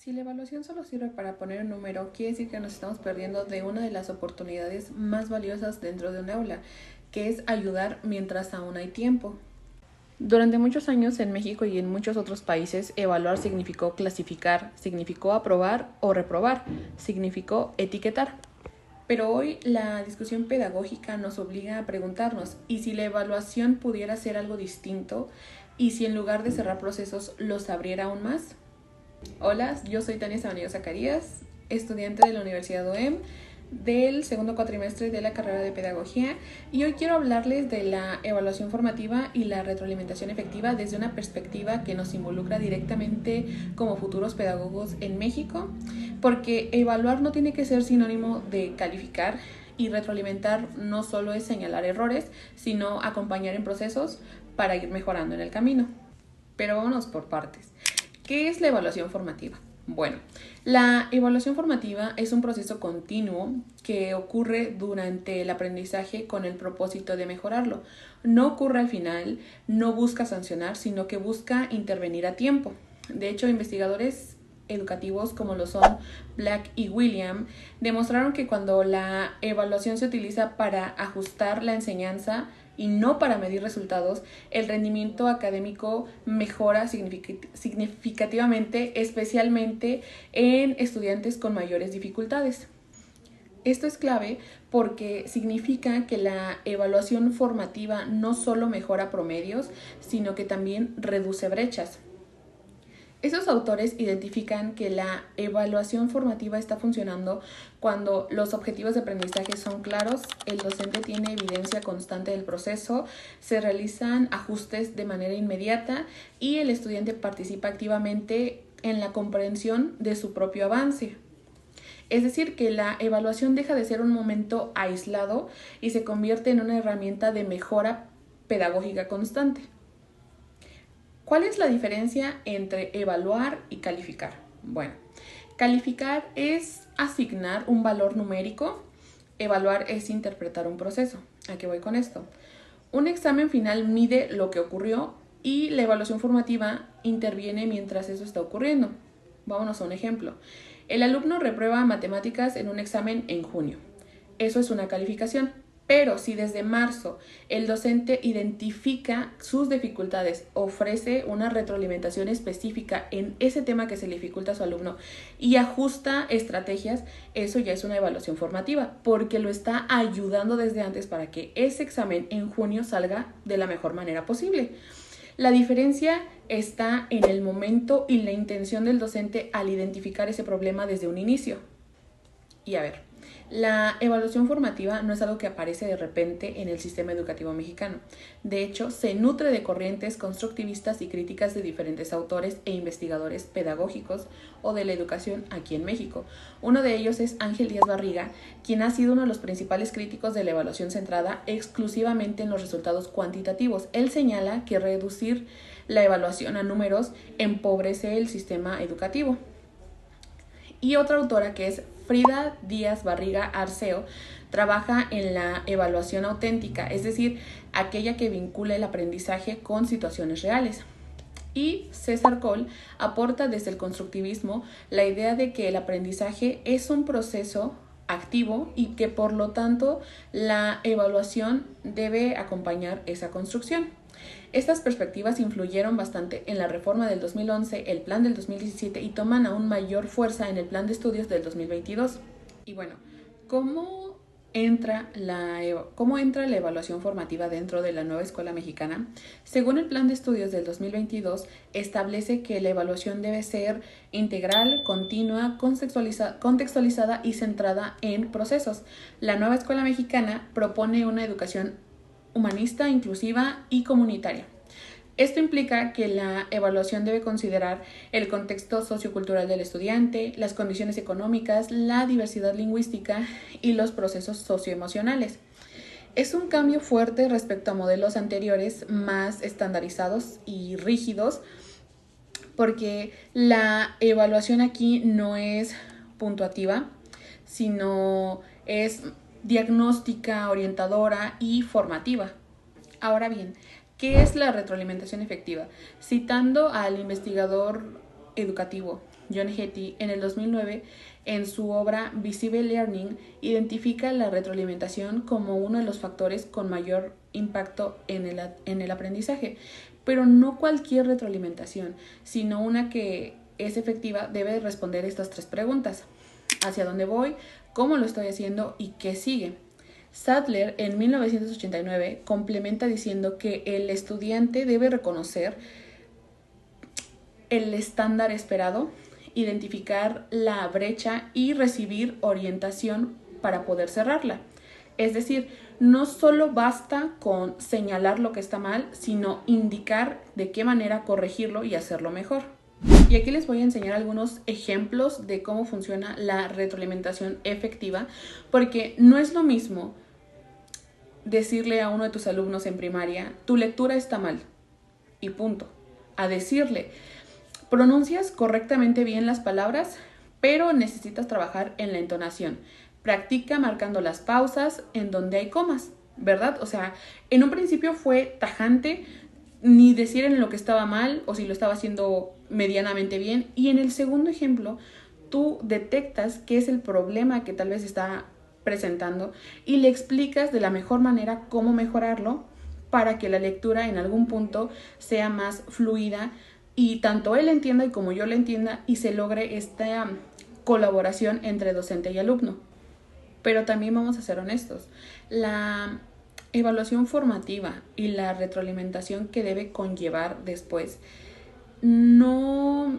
Si la evaluación solo sirve para poner un número, quiere decir que nos estamos perdiendo de una de las oportunidades más valiosas dentro de un aula, que es ayudar mientras aún hay tiempo. Durante muchos años en México y en muchos otros países, evaluar significó clasificar, significó aprobar o reprobar, significó etiquetar. Pero hoy la discusión pedagógica nos obliga a preguntarnos, ¿y si la evaluación pudiera ser algo distinto? ¿Y si en lugar de cerrar procesos los abriera aún más? Hola, yo soy Tania Sabanillo Zacarías, estudiante de la Universidad OEM del segundo cuatrimestre de la carrera de Pedagogía, y hoy quiero hablarles de la evaluación formativa y la retroalimentación efectiva desde una perspectiva que nos involucra directamente como futuros pedagogos en México, porque evaluar no tiene que ser sinónimo de calificar, y retroalimentar no solo es señalar errores, sino acompañar en procesos para ir mejorando en el camino. Pero vámonos por partes. ¿Qué es la evaluación formativa? Bueno, la evaluación formativa es un proceso continuo que ocurre durante el aprendizaje con el propósito de mejorarlo. No ocurre al final, no busca sancionar, sino que busca intervenir a tiempo. De hecho, investigadores educativos como lo son Black y William demostraron que cuando la evaluación se utiliza para ajustar la enseñanza y no para medir resultados, el rendimiento académico mejora significativamente, especialmente en estudiantes con mayores dificultades. Esto es clave porque significa que la evaluación formativa no solo mejora promedios, sino que también reduce brechas. Esos autores identifican que la evaluación formativa está funcionando cuando los objetivos de aprendizaje son claros, el docente tiene evidencia constante del proceso, se realizan ajustes de manera inmediata y el estudiante participa activamente en la comprensión de su propio avance. Es decir, que la evaluación deja de ser un momento aislado y se convierte en una herramienta de mejora pedagógica constante. ¿Cuál es la diferencia entre evaluar y calificar? Bueno, calificar es asignar un valor numérico, evaluar es interpretar un proceso. ¿A qué voy con esto? Un examen final mide lo que ocurrió y la evaluación formativa interviene mientras eso está ocurriendo. Vámonos a un ejemplo. El alumno reprueba matemáticas en un examen en junio. Eso es una calificación. Pero si desde marzo el docente identifica sus dificultades, ofrece una retroalimentación específica en ese tema que se le dificulta a su alumno y ajusta estrategias, eso ya es una evaluación formativa, porque lo está ayudando desde antes para que ese examen en junio salga de la mejor manera posible. La diferencia está en el momento y la intención del docente al identificar ese problema desde un inicio. Y a ver, la evaluación formativa no es algo que aparece de repente en el sistema educativo mexicano. De hecho, se nutre de corrientes constructivistas y críticas de diferentes autores e investigadores pedagógicos o de la educación aquí en México. Uno de ellos es Ángel Díaz Barriga, quien ha sido uno de los principales críticos de la evaluación centrada exclusivamente en los resultados cuantitativos. Él señala que reducir la evaluación a números empobrece el sistema educativo. Y otra autora, que es Frida Díaz Barriga Arceo, trabaja en la evaluación auténtica, es decir, aquella que vincula el aprendizaje con situaciones reales. Y César Cole aporta desde el constructivismo la idea de que el aprendizaje es un proceso activo y que por lo tanto la evaluación debe acompañar esa construcción. Estas perspectivas influyeron bastante en la reforma del 2011, el plan del 2017 y toman aún mayor fuerza en el plan de estudios del 2022. Y bueno, ¿cómo entra la evaluación formativa dentro de la nueva escuela mexicana? Según el plan de estudios del 2022, establece que la evaluación debe ser integral, continua, contextualizada y centrada en procesos. La nueva escuela mexicana propone una educación humanista, inclusiva y comunitaria. Esto implica que la evaluación debe considerar el contexto sociocultural del estudiante, las condiciones económicas, la diversidad lingüística y los procesos socioemocionales. Es un cambio fuerte respecto a modelos anteriores más estandarizados y rígidos, porque la evaluación aquí no es puntuativa, sino es diagnóstica, orientadora y formativa. Ahora bien, ¿qué es la retroalimentación efectiva? Citando al investigador educativo John Hattie en el 2009, en su obra Visible Learning, identifica la retroalimentación como uno de los factores con mayor impacto en el aprendizaje. Pero no cualquier retroalimentación, sino una que es efectiva debe responder estas 3 preguntas: ¿hacia dónde voy? ¿Cómo lo estoy haciendo? ¿Y qué sigue? Sadler en 1989 complementa diciendo que el estudiante debe reconocer el estándar esperado, identificar la brecha y recibir orientación para poder cerrarla. Es decir, no solo basta con señalar lo que está mal, sino indicar de qué manera corregirlo y hacerlo mejor. Y aquí les voy a enseñar algunos ejemplos de cómo funciona la retroalimentación efectiva, porque no es lo mismo decirle a uno de tus alumnos en primaria: tu lectura está mal, y punto, a decirle: pronuncias correctamente bien las palabras, pero necesitas trabajar en la entonación. Practica marcando las pausas en donde hay comas, ¿verdad? O sea, en un principio fue tajante, ni decir en lo que estaba mal o si lo estaba haciendo medianamente bien. Y en el segundo ejemplo, tú detectas qué es el problema que tal vez está presentando y le explicas de la mejor manera cómo mejorarlo para que la lectura en algún punto sea más fluida y tanto él entienda y como yo lo entienda y se logre esta colaboración entre docente y alumno. Pero también vamos a ser honestos, la evaluación formativa y la retroalimentación que debe conllevar después no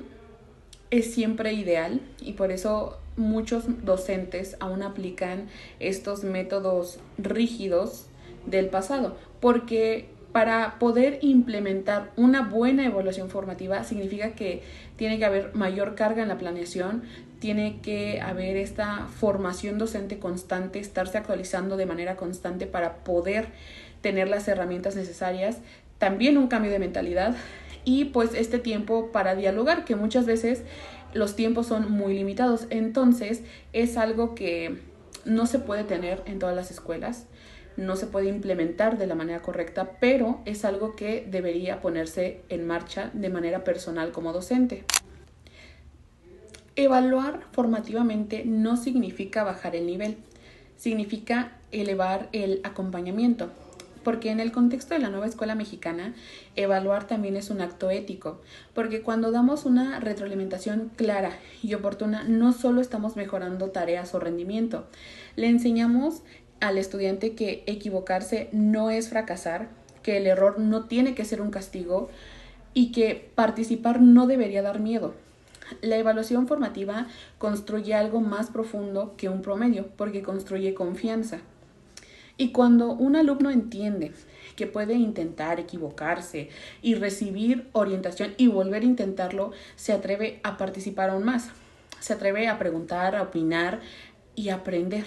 es siempre ideal, y por eso muchos docentes aún aplican estos métodos rígidos del pasado, porque para poder implementar una buena evaluación formativa significa que tiene que haber mayor carga en la planeación, tiene que haber esta formación docente constante, estarse actualizando de manera constante para poder tener las herramientas necesarias, también un cambio de mentalidad y pues este tiempo para dialogar, que muchas veces los tiempos son muy limitados. Entonces es algo que no se puede tener en todas las escuelas, no se puede implementar de la manera correcta, pero es algo que debería ponerse en marcha de manera personal como docente. Evaluar formativamente no significa bajar el nivel, significa elevar el acompañamiento, porque en el contexto de la nueva escuela mexicana, evaluar también es un acto ético, porque cuando damos una retroalimentación clara y oportuna, no solo estamos mejorando tareas o rendimiento, le enseñamos al estudiante que equivocarse no es fracasar, que el error no tiene que ser un castigo y que participar no debería dar miedo. La evaluación formativa construye algo más profundo que un promedio, porque construye confianza. Y cuando un alumno entiende que puede intentar equivocarse y recibir orientación y volver a intentarlo, se atreve a participar aún más, se atreve a preguntar, a opinar y a aprender.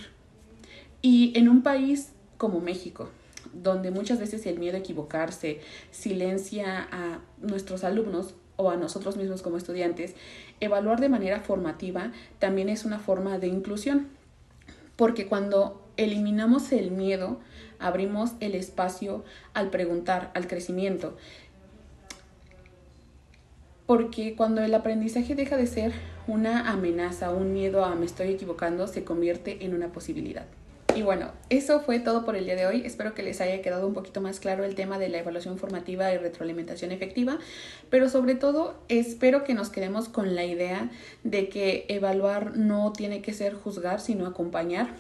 Y en un país como México, donde muchas veces el miedo a equivocarse silencia a nuestros alumnos o a nosotros mismos como estudiantes, evaluar de manera formativa también es una forma de inclusión, porque cuando eliminamos el miedo, abrimos el espacio al preguntar, al crecimiento, porque cuando el aprendizaje deja de ser una amenaza, un miedo a me estoy equivocando, se convierte en una posibilidad. Y bueno, eso fue todo por el día de hoy. Espero que les haya quedado un poquito más claro el tema de la evaluación formativa y retroalimentación efectiva, pero sobre todo espero que nos quedemos con la idea de que evaluar no tiene que ser juzgar, sino acompañar.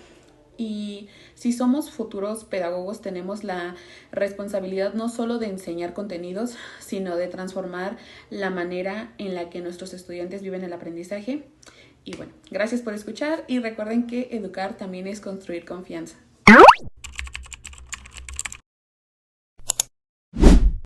Y si somos futuros pedagogos, tenemos la responsabilidad no solo de enseñar contenidos, sino de transformar la manera en la que nuestros estudiantes viven el aprendizaje. Y bueno, gracias por escuchar y recuerden que educar también es construir confianza.